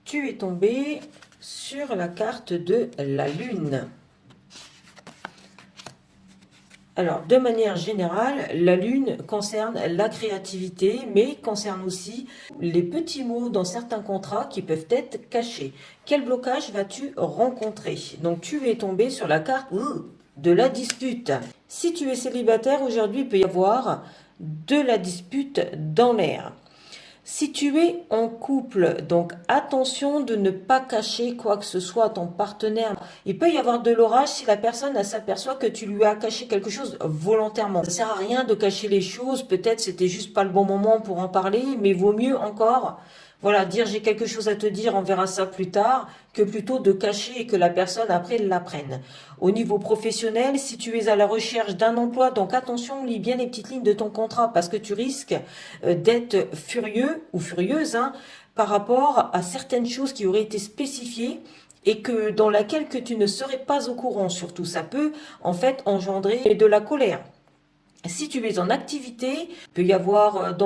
tu es tombé sur la carte de la Lune. Alors, de manière générale, la Lune concerne la créativité, mais concerne aussi les petits mots dans certains contrats qui peuvent être cachés. Quel blocage vas-tu rencontrer? Donc, tu es tombé sur la carte de la dispute. Si tu es célibataire, aujourd'hui, il peut y avoir de la dispute dans l'air. Si tu es en couple, donc attention de ne pas cacher quoi que ce soit à ton partenaire. Il peut y avoir de l'orage si la personne s'aperçoit que tu lui as caché quelque chose volontairement. Ça sert à rien de cacher les choses, peut-être c'était juste pas le bon moment pour en parler, mais vaut mieux encore, voilà, dire j'ai quelque chose à te dire, on verra ça plus tard, que plutôt de cacher et que la personne après l'apprenne. Au niveau professionnel, si tu es à la recherche d'un emploi, donc attention, lis bien les petites lignes de ton contrat parce que tu risques d'être furieux ou furieuse par rapport à certaines choses qui auraient été spécifiées et que dans laquelle que tu ne serais pas au courant. Surtout, ça peut en fait engendrer de la colère. Si tu es en activité, il peut y avoir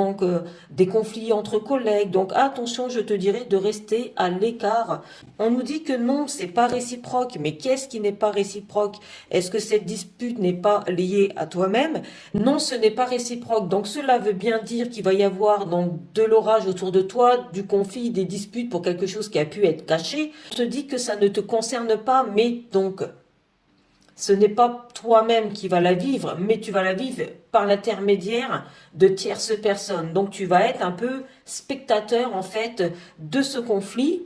des conflits entre collègues. Donc attention, je te dirais de rester à l'écart. On nous dit que non, c'est pas réciproque. Mais qu'est-ce qui n'est pas réciproque? Est-ce que cette dispute n'est pas liée à toi-même? Non, ce n'est pas réciproque. Donc cela veut bien dire qu'il va y avoir donc de l'orage autour de toi, du conflit, des disputes pour quelque chose qui a pu être caché. Je te dis que ça ne te concerne pas, mais donc ce n'est pas toi-même qui vas la vivre, mais tu vas la vivre par l'intermédiaire de tierces personnes. Donc tu vas être un peu spectateur en fait de ce conflit.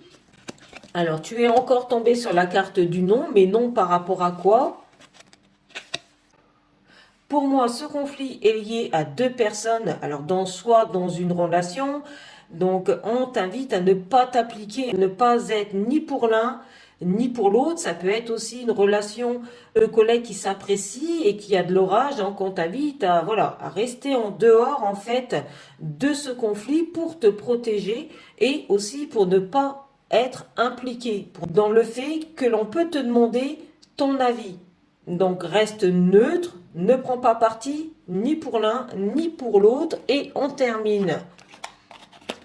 Alors tu es encore tombé sur la carte du non, mais non par rapport à quoi? Pour moi, ce conflit est lié à deux personnes, alors soit dans une relation, donc on t'invite à ne pas t'appliquer, ne pas être ni pour l'un, ni pour l'autre. Ça peut être aussi une relation de collègues qui s'apprécie et qui a de l'orage, donc on t'invite à, voilà, à rester en dehors en fait de ce conflit pour te protéger et aussi pour ne pas être impliqué dans le fait que l'on peut te demander ton avis. Donc reste neutre, ne prends pas parti ni pour l'un ni pour l'autre et on termine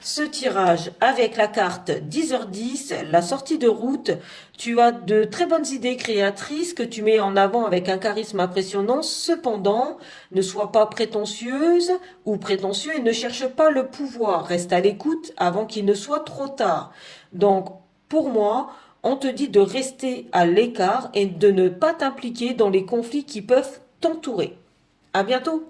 ce tirage avec la carte 10h10, la sortie de route. Tu as de très bonnes idées créatrices que tu mets en avant avec un charisme impressionnant. Cependant, ne sois pas prétentieuse ou prétentieux et ne cherche pas le pouvoir. Reste à l'écoute avant qu'il ne soit trop tard. Donc, pour moi, on te dit de rester à l'écart et de ne pas t'impliquer dans les conflits qui peuvent t'entourer. À bientôt!